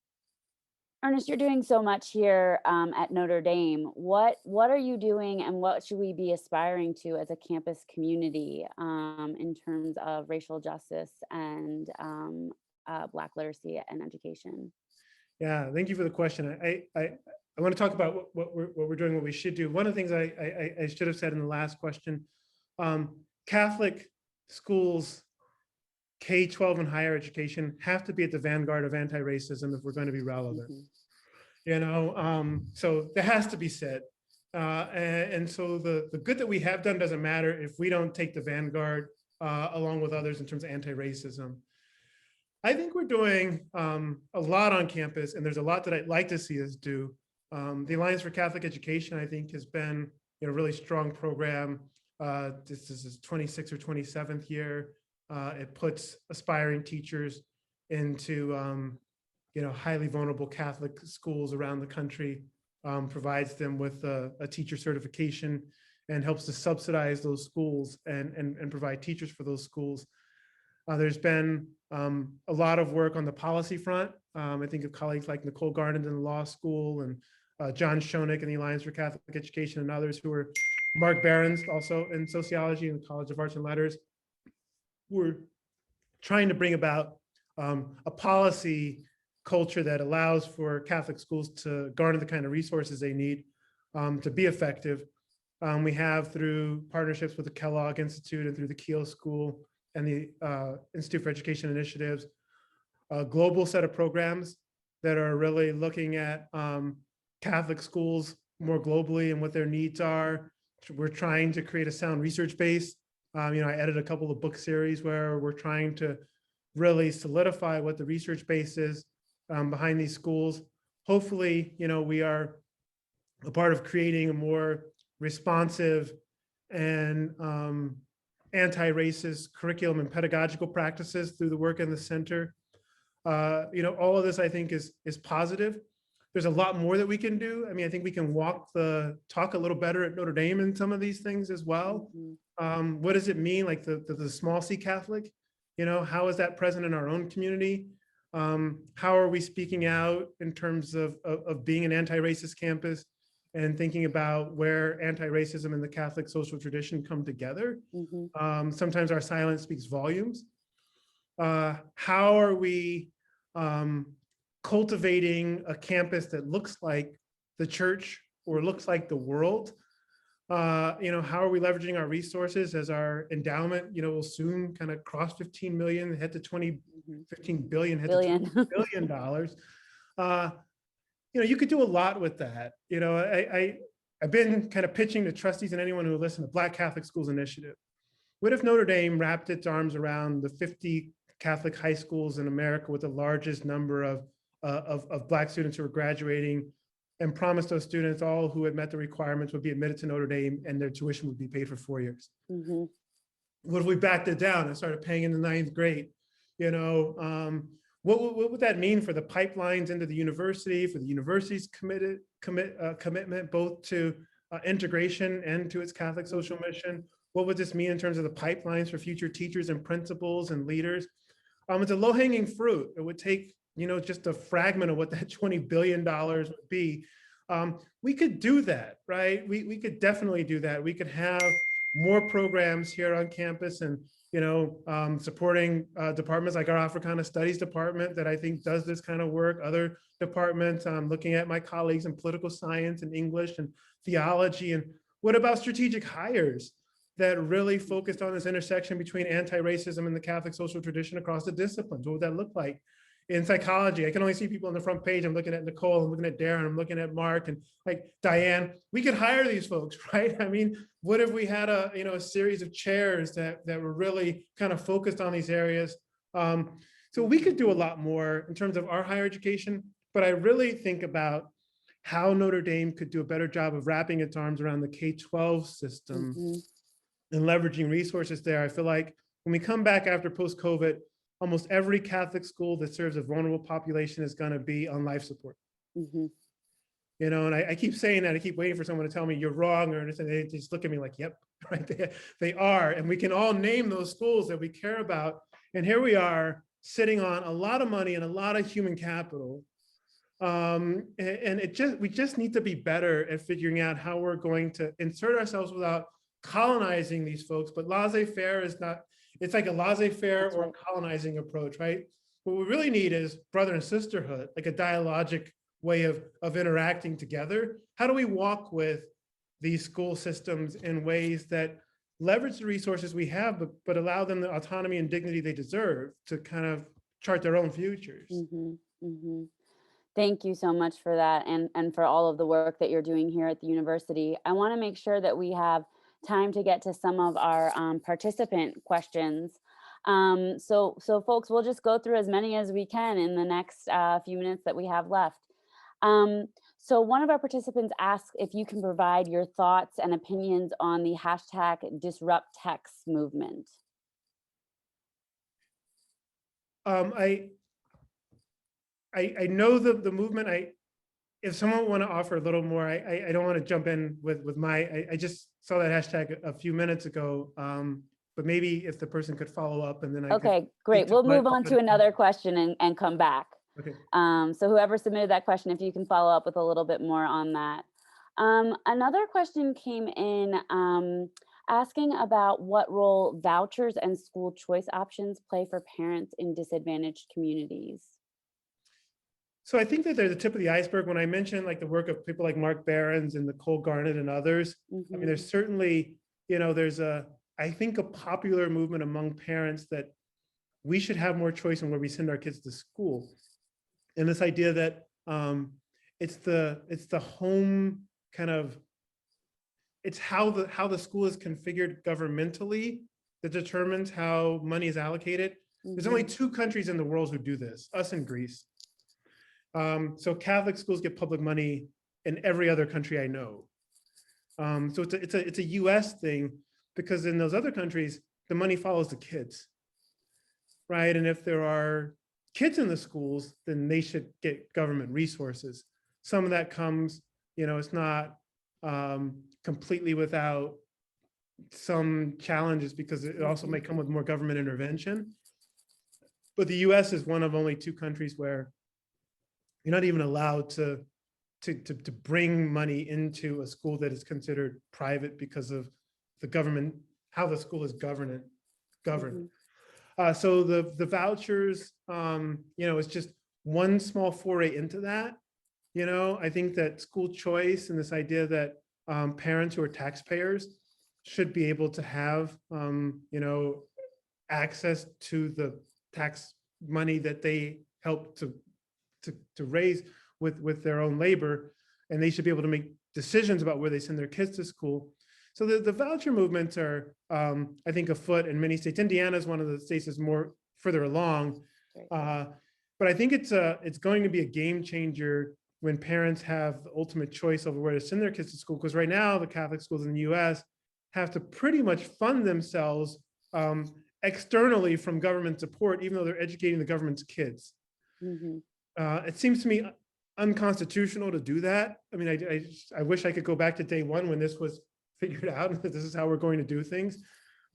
Ernest, you're doing so much here at Notre Dame. What are you doing and what should we be aspiring to as a campus community in terms of racial justice and Black literacy and education? Yeah, thank you for the question. I want to talk about what we're doing, what we should do. One of the things I should have said in the last question, Catholic schools, K-12 and higher education have to be at the vanguard of anti-racism if we're going to be relevant. So that has to be said. And so the good that we have done doesn't matter if we don't take the vanguard along with others in terms of anti-racism. I think we're doing a lot on campus, and there's a lot that I'd like to see us do. The Alliance for Catholic Education, I think, has been a really strong program. This is its 26th or 27th year. It puts aspiring teachers into highly vulnerable Catholic schools around the country, provides them with a teacher certification, and helps to subsidize those schools and provide teachers for those schools. There's been a lot of work on the policy front. I think of colleagues like Nicole Garland in the law school and John Schoenig in the Alliance for Catholic Education and others who are, Mark Behrens also in sociology in the College of Arts and Letters. We're trying to bring about a policy culture that allows for Catholic schools to garner the kind of resources they need to be effective. We have, through partnerships with the Kellogg Institute and through the Keele School and the Institute for Education Initiatives, a global set of programs that are really looking at Catholic schools more globally and what their needs are. We're trying to create a sound research base. I edited a couple of book series where we're trying to really solidify what the research base is behind these schools. Hopefully, we are a part of creating a more responsive and anti-racist curriculum and pedagogical practices through the work in the center. All of this, I think, is positive. there's a lot more that we can do. I mean, I think we can talk a little better at Notre Dame in some of these things as well. What does it mean, like the small C Catholic? How is that present in our own community? How are we speaking out in terms of being an anti-racist campus and thinking about where anti-racism and the Catholic social tradition come together? Sometimes our silence speaks volumes. How are we cultivating a campus that looks like the church or looks like the world? How are we leveraging our resources as our endowment, will soon kind of cross 15 million, head to 15 billion, head to $20 billion. You could do a lot with that. I've been kind of pitching to trustees and anyone who will listen to Black Catholic Schools Initiative. What if Notre Dame wrapped its arms around the 50 Catholic high schools in America with the largest number of Black students who are graduating, and promised those students, all who had met the requirements, would be admitted to Notre Dame and their tuition would be paid for 4 years? What if we backed it down and started paying in the 9th grade? What would that mean for the pipelines into the university, for the university's commitment both to integration and to its Catholic social mission? What would this mean in terms of the pipelines for future teachers and principals and leaders? It's a low-hanging fruit. It would take just a fragment of what that $20 billion would be. We could do that, right? We could definitely do that. We could have more programs here on campus and, supporting departments like our Africana Studies department that I think does this kind of work. Other departments, looking at my colleagues in political science and English and theology. And what about strategic hires that really focused on this intersection between anti-racism and the Catholic social tradition across the disciplines? What would that look like? In psychology, I can only see people on the front page. I'm looking at Nicole, I'm looking at Darren, I'm looking at Mark, and like Diane. We could hire these folks, right? I mean, what if we had a series of chairs that were really kind of focused on these areas? So we could do a lot more in terms of our higher education, but I really think about how Notre Dame could do a better job of wrapping its arms around the K-12 system and leveraging resources there. I feel like when we come back after post-COVID, almost every Catholic school that serves a vulnerable population is going to be on life support. And I keep saying that. I keep waiting for someone to tell me you're wrong, or they just look at me like, yep, right, they are. And we can all name those schools that we care about. And here we are sitting on a lot of money and a lot of human capital. And we just need to be better at figuring out how we're going to insert ourselves without colonizing these folks. But laissez-faire is not, it's like a laissez-faire or a colonizing approach, right? What we really need is brother and sisterhood, like a dialogic way of interacting together. How do we walk with these school systems in ways that leverage the resources we have, but allow them the autonomy and dignity they deserve to kind of chart their own futures? Thank you so much for that, and for all of the work that you're doing here at the university. I want to make sure that we have time to get to some of our participant questions. So folks, we'll just go through as many as we can in the next few minutes that we have left. So one of our participants asked if you can provide your thoughts and opinions on the #DisruptText movement. I know the movement. If someone want to offer a little more, I don't want to jump in with I just saw that hashtag a few minutes ago, but maybe if the person could follow up and then Okay, great. We'll move on to another question and come back. Okay. So whoever submitted that question, if you can follow up with a little bit more on that. Another question came in asking about what role vouchers and school choice options play for parents in disadvantaged communities. So I think that they're the tip of the iceberg. When I mentioned like the work of people like Mark Behrens and Nicole Garnett and others, I mean, there's certainly, there's I think a popular movement among parents that we should have more choice in where we send our kids to school. And this idea that it's the home kind of, it's how the school is configured governmentally that determines how money is allocated. There's only 2 countries in the world who do this, us and Greece. So Catholic schools get public money in every other country I know. So it's a US thing, because in those other countries, the money follows the kids, right? And if there are kids in the schools, then they should get government resources. some of that comes, it's not completely without some challenges, because it also may come with more government intervention. But the US is one of only 2 countries where you're not even allowed to bring money into a school that is considered private because of the government, how the school is governed. So the vouchers, it's just one small foray into that. I think that school choice and this idea that parents who are taxpayers should be able to have, access to the tax money that they help to raise with their own labor, and they should be able to make decisions about where they send their kids to school. So the voucher movements are, I think, afoot in many states. Indiana is one of the states that's more further along, but I think it's going to be a game changer when parents have the ultimate choice over where to send their kids to school. Because right now, the Catholic schools in the U.S. have to pretty much fund themselves externally from government support, even though they're educating the government's kids. It seems to me unconstitutional to do that. I mean, I wish I could go back to day one when this was figured out and this is how we're going to do things.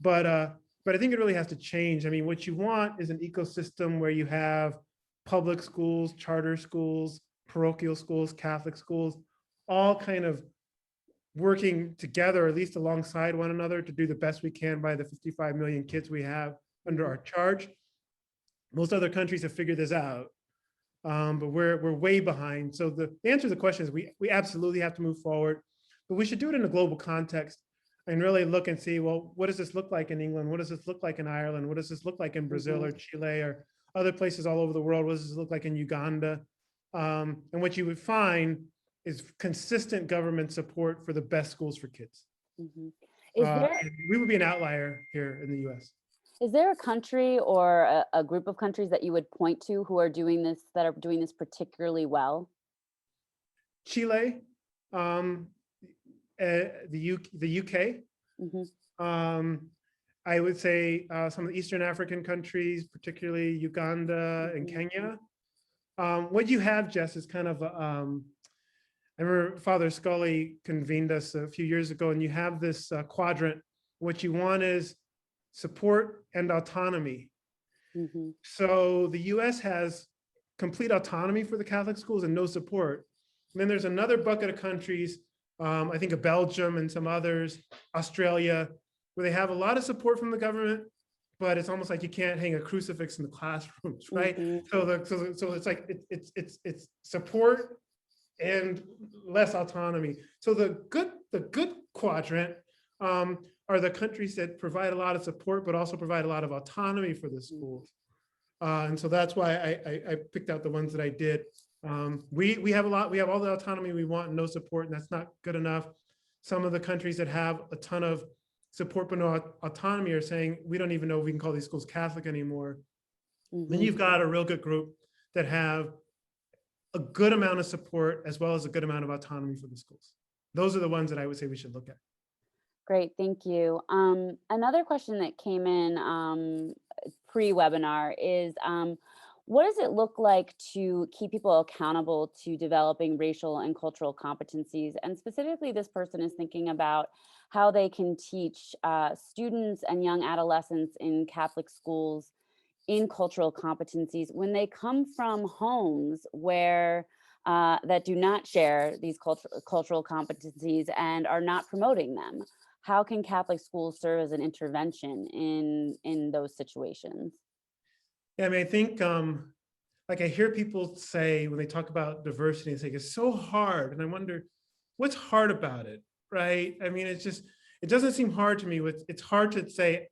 But I think it really has to change. I mean, what you want is an ecosystem where you have public schools, charter schools, parochial schools, Catholic schools, all kind of working together, or at least alongside one another, to do the best we can by the 55 million kids we have under our charge. Most other countries have figured this out, but we're way behind. So the answer to the question is we absolutely have to move forward, but we should do it in a global context and really look and see, well, what does this look like in England? What does this look like in Ireland? What does this look like in Brazil or Chile or other places all over the world? What does this look like in Uganda? And what you would find is consistent government support for the best schools for kids. We would be an outlier here in the US. Is there a country or a group of countries that you would point to who are doing this, that are doing this particularly well? Chile, the UK. I would say some of the Eastern African countries, particularly Uganda and Kenya. What you have, Jess, is kind of, I remember Father Scully convened us a few years ago, and you have this quadrant. What you want is support and autonomy. So the US has complete autonomy for the Catholic schools and no support. And then there's another bucket of countries, I think of Belgium and some others, Australia, where they have a lot of support from the government, but it's almost like you can't hang a crucifix in the classrooms, right? So it's like it's support and less autonomy. So the good quadrant are the countries that provide a lot of support, but also provide a lot of autonomy for the schools. And so that's why I picked out the ones that I did. We have all the autonomy we want and no support, and that's not good enough. Some of the countries that have a ton of support but no autonomy are saying, we don't even know if we can call these schools Catholic anymore. Then you've got a real good group that have a good amount of support as well as a good amount of autonomy for the schools. Those are the ones that I would say we should look at. Great, thank you. Another question that came in pre-webinar is, what does it look like to keep people accountable to developing racial and cultural competencies? And specifically, this person is thinking about how they can teach students and young adolescents in Catholic schools in cultural competencies when they come from homes where that do not share these cultural competencies and are not promoting them. How can Catholic schools serve as an intervention in those situations? Yeah, I mean, I think like I hear people say when they talk about diversity, it's like it's so hard, and I wonder what's hard about it, right? I mean, it doesn't seem hard to me. It's hard to say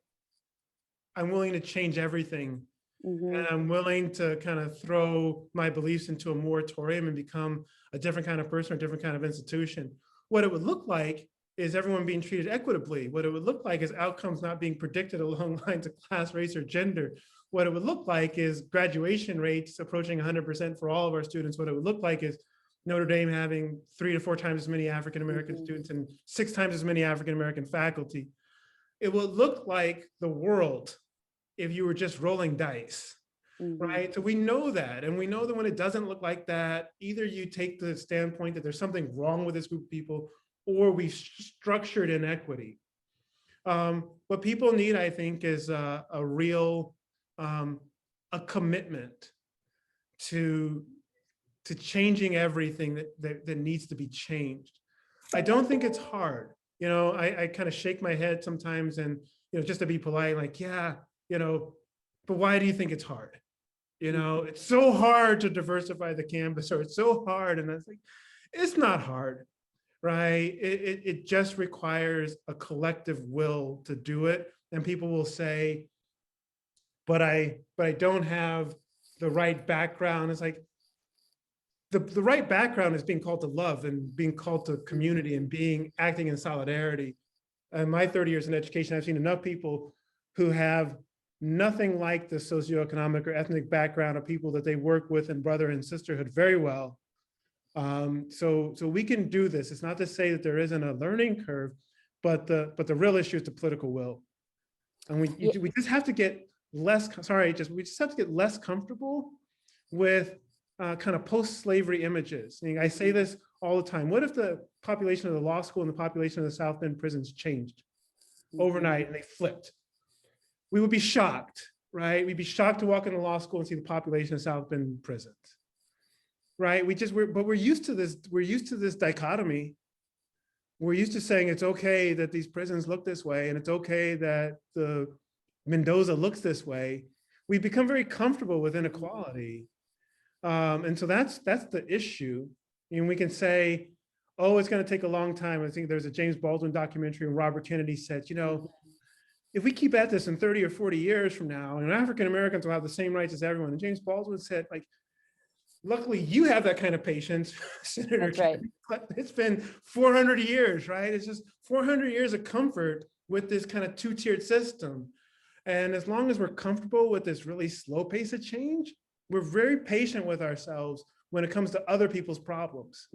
I'm willing to change everything, and I'm willing to kind of throw my beliefs into a moratorium and become a different kind of person or a different kind of institution. What it would look like is everyone being treated equitably. What it would look like is outcomes not being predicted along lines of class, race, or gender. What it would look like is graduation rates approaching 100% for all of our students. What it would look like is Notre Dame having 3 to 4 times as many African-American students and 6 times as many African-American faculty. It would look like the world if you were just rolling dice. right? So we know that, and we know that when it doesn't look like that, either you take the standpoint that there's something wrong with this group of people, or we've structured inequity. What people need, I think, is a real a commitment to changing everything that needs to be changed. I don't think it's hard. You know, I kind of shake my head sometimes, and just to be polite, like, yeah, but why do you think it's hard? It's so hard to diversify the campus, or it's so hard, and it's like, it's not hard, right? It just requires a collective will to do it, and people will say, but I don't have the right background. It's like, the right background is being called to love and being called to community and acting in solidarity. In my 30 years in education, I've seen enough people who have nothing like the socioeconomic or ethnic background of people that they work with in brother and sisterhood very well. So we can do this. It's not to say that there isn't a learning curve, but the real issue is the political will. And we just have to get less, we just have to get less comfortable with kind of post-slavery images. I say this all the time. What if the population of the law school and the population of the South Bend prisons changed overnight and they flipped? We would be shocked, right? We'd be shocked to walk into law school and see the population of South Bend prisons, right? But we're used to this. We're used to this dichotomy. We're used to saying it's okay that these prisons look this way, and it's okay that the Mendoza looks this way. We become very comfortable with inequality. And so that's the issue. And we can say, oh, it's going to take a long time. I think there's a James Baldwin documentary, and Robert Kennedy said, if we keep at this in 30 or 40 years from now, and African Americans will have the same rights as everyone. And James Baldwin said, like, luckily you have that kind of patience, Senator. That's right. It's been 400 years, right? It's just 400 years of comfort with this kind of two-tiered system. And as long as we're comfortable with this really slow pace of change, we're very patient with ourselves when it comes to other people's problems,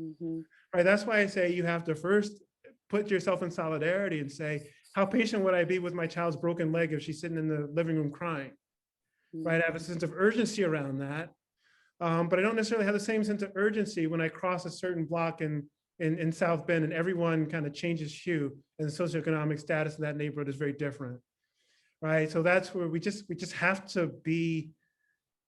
right? That's why I say you have to first put yourself in solidarity and say, how patient would I be with my child's broken leg if she's sitting in the living room crying, right? I have a sense of urgency around that, but I don't necessarily have the same sense of urgency when I cross a certain block in South Bend and everyone kind of changes hue and the socioeconomic status in that neighborhood is very different, right? So that's where we just have to be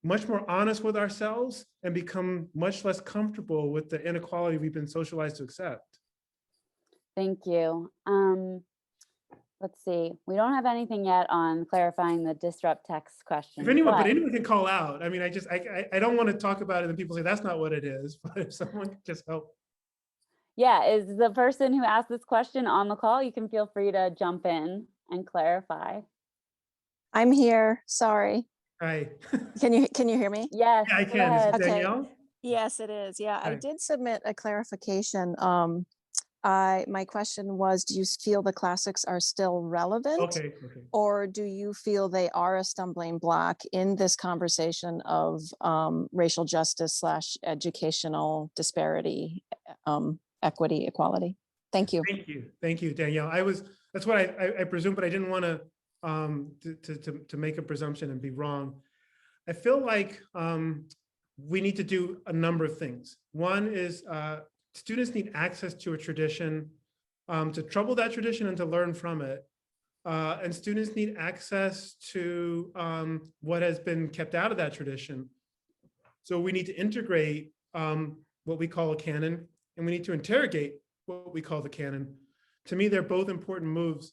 much more honest with ourselves and become much less comfortable with the inequality we've been socialized to accept. Thank you. Let's see. We don't have anything yet on clarifying the disrupt text question. But anyone can call out. I mean, I don't want to talk about it and people say that's not what it is, but if someone could just help. Yeah, is the person who asked this question on the call? You can feel free to jump in and clarify. I'm here. Sorry. Hi. Can you hear me? Yes. Yeah, I can. Is it Okay. Danielle? Yes, it is. Yeah, I Hi. did submit a clarification. My question was, do you feel the classics are still relevant? Okay. Or do you feel they are a stumbling block in this conversation of racial justice / educational disparity, equity, equality? Thank you. Thank you, Danielle. That's what I presume, but I didn't want to make a presumption and be wrong. I feel like we need to do a number of things. One is students need access to a tradition, to trouble that tradition and to learn from it. And students need access to what has been kept out of that tradition. So we need to integrate what we call a canon, and we need to interrogate what we call the canon. To me, they're both important moves.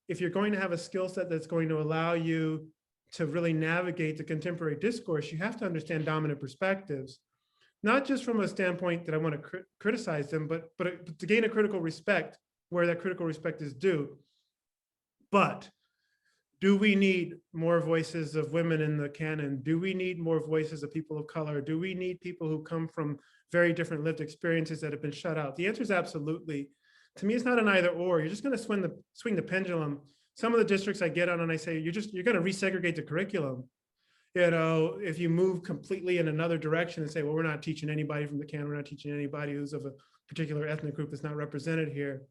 If you're going to have a skill set that's going to allow you to really navigate the contemporary discourse, you have to understand dominant perspectives, not just from a standpoint that I want to criticize them, but to gain a critical respect where that critical respect is due. But do we need more voices of women in the canon? Do we need more voices of people of color? Do we need people who come from very different lived experiences that have been shut out? The answer is absolutely. To me, it's not an either or. You're just going to swing the pendulum. Some of the districts I get on and I say, you're going to resegregate the curriculum. If you move completely in another direction and say, well, we're not teaching anybody from the canon, we're not teaching anybody who's of a particular ethnic group that's not represented here.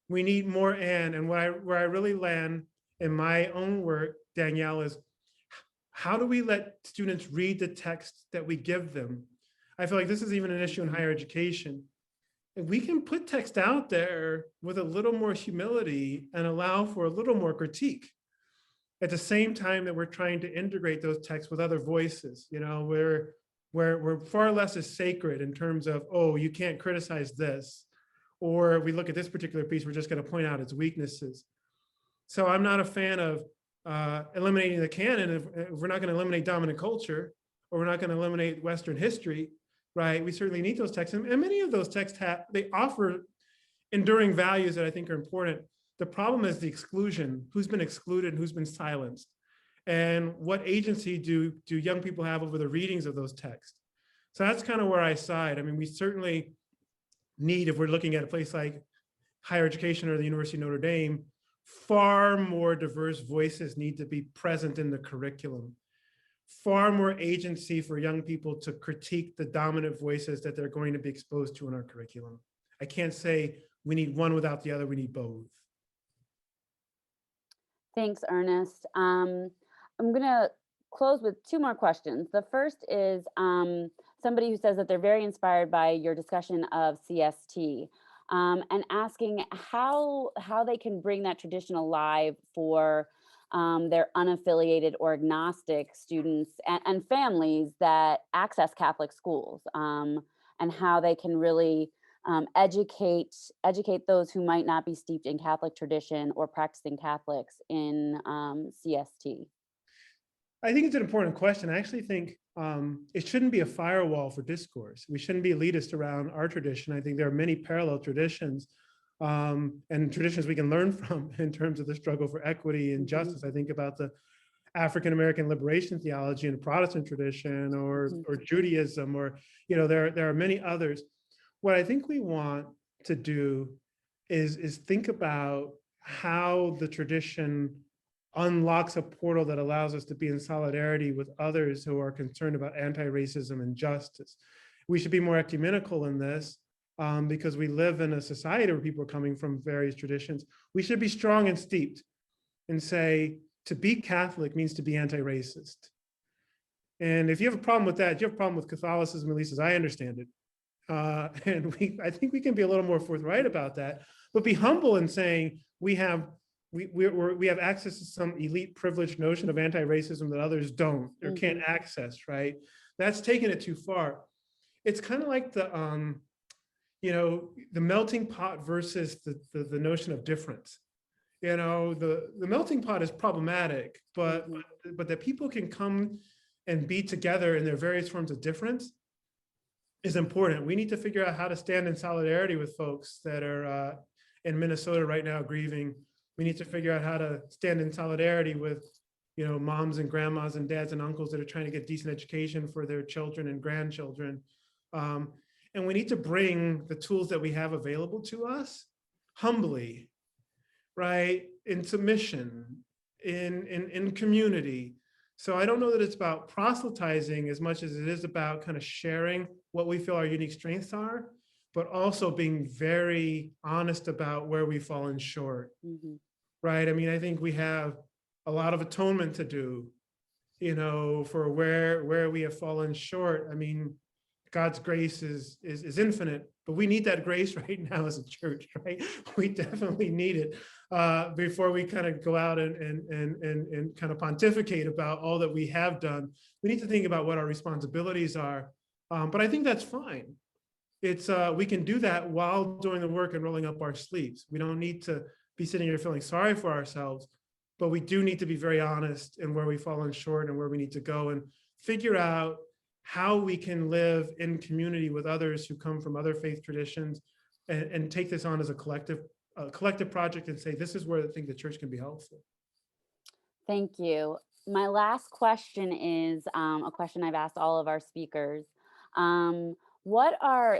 We need more and where I really land in my own work, Danielle, is how do we let students read the text that we give them? I feel like this is even an issue in higher education. If we can put text out there with a little more humility and allow for a little more critique, at the same time that we're trying to integrate those texts with other voices, where far less is sacred in terms of, oh, you can't criticize this, or we look at this particular piece, we're just going to point out its weaknesses. So I'm not a fan of eliminating the canon. If we're not going to eliminate dominant culture, or we're not going to eliminate Western history, right? We certainly need those texts, and many of those texts they offer enduring values that I think are important. The problem is the exclusion. Who's been excluded and who's been silenced? And what agency do young people have over the readings of those texts? So that's kind of where I side. I mean, we certainly need, if we're looking at a place like higher education or the University of Notre Dame, far more diverse voices need to be present in the curriculum. Far more agency for young people to critique the dominant voices that they're going to be exposed to in our curriculum. I can't say we need one without the other, we need both. Thanks, Ernest. I'm going to close with two more questions. The first is somebody who says that they're very inspired by your discussion of CST, and asking how they can bring that tradition alive for their unaffiliated or agnostic students and families that access Catholic schools, and how they can really educate those who might not be steeped in Catholic tradition or practicing Catholics in CST. I think it's an important question. I actually think it shouldn't be a firewall for discourse. We shouldn't be elitist around our tradition. I think there are many parallel traditions and traditions we can learn from in terms of the struggle for equity and justice. I think about the African-American liberation theology in the Protestant tradition, or Judaism, or there are many others. What I think we want to do is think about how the tradition unlocks a portal that allows us to be in solidarity with others who are concerned about anti-racism and justice. We should be more ecumenical in this because we live in a society where people are coming from various traditions. We should be strong and steeped and say, to be Catholic means to be anti-racist. And if you have a problem with that, if you have a problem with Catholicism, at least as I understand it, and I think we can be a little more forthright about that, but be humble in saying we have access to some elite privileged notion of anti-racism that others don't or can't access, right? That's taking it too far. It's kind of like the melting pot versus the notion of difference. The melting pot is problematic, but that people can come and be together in their various forms of difference is important. We need to figure out how to stand in solidarity with folks that are in Minnesota right now grieving. We need to figure out how to stand in solidarity with, moms and grandmas and dads and uncles that are trying to get decent education for their children and grandchildren. And we need to bring the tools that we have available to us humbly, right? In submission, in community. So I don't know that it's about proselytizing as much as it is about kind of sharing what we feel our unique strengths are, but also being very honest about where we've fallen short, right? I mean, I think we have a lot of atonement to do, for where we have fallen short. I mean, God's grace is infinite, but we need that grace right now as a church, right? We definitely need it before we kind of go out and kind of pontificate about all that we have done. We need to think about what our responsibilities are, but I think that's fine. It's we can do that while doing the work and rolling up our sleeves. We don't need to be sitting here feeling sorry for ourselves, but we do need to be very honest in where we've fallen short and where we need to go and figure out how we can live in community with others who come from other faith traditions and take this on as a collective project and say, this is where I think the church can be helpful. Thank you. My last question is a question I've asked all of our speakers. What are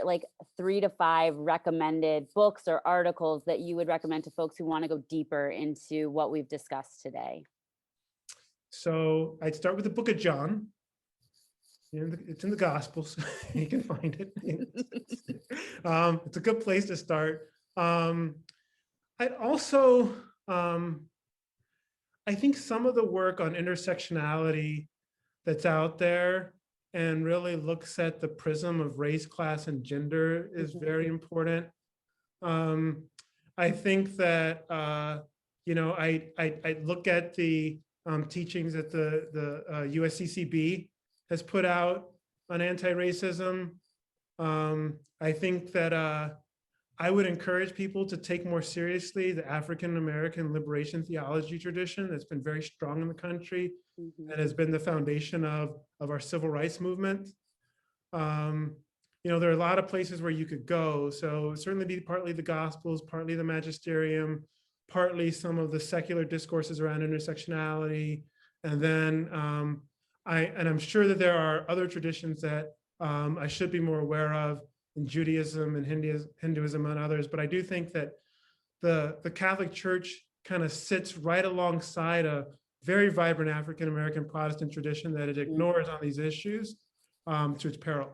3 to 5 recommended books or articles that you would recommend to folks who want to go deeper into what we've discussed today? So I'd start with the book of John. It's in the Gospels. You can find it. It's a good place to start. I'd also, I think some of the work on intersectionality that's out there and really looks at the prism of race, class, and gender is very important. I think that, I look at the teachings that the USCCB has put out on anti-racism. I think that I would encourage people to take more seriously the African-American liberation theology tradition that's been very strong in the country and has been the foundation of our civil rights movement. There are a lot of places where you could go. So certainly be partly the Gospels, partly the Magisterium, partly some of the secular discourses around intersectionality. And then I'm sure that there are other traditions that I should be more aware of in Judaism and Hinduism and others. But I do think that the Catholic Church kind of sits right alongside a very vibrant African-American Protestant tradition that it ignores on these issues to its peril.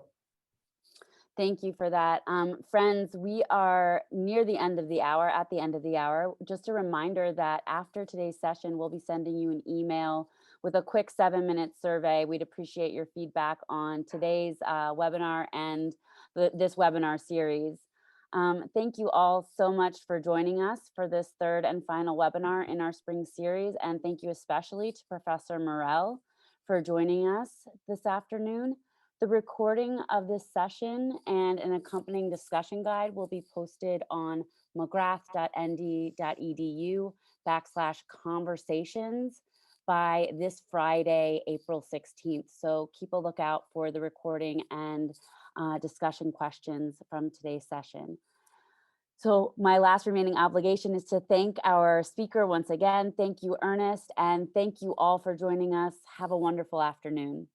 Thank you for that. Friends, we are near the end of the hour, at the end of the hour. Just a reminder that after today's session, we'll be sending you an email with a quick 7-minute survey. We'd appreciate your feedback on today's webinar and this webinar series. Thank you all so much for joining us for this third and final webinar in our spring series. And thank you especially to Professor Morrell for joining us this afternoon. The recording of this session and an accompanying discussion guide will be posted on mcgrath.nd.edu/conversations by this Friday, April 16th. So keep a lookout for the recording and discussion questions from today's session. So my last remaining obligation is to thank our speaker once again. Thank you, Ernest, and thank you all for joining us. Have a wonderful afternoon.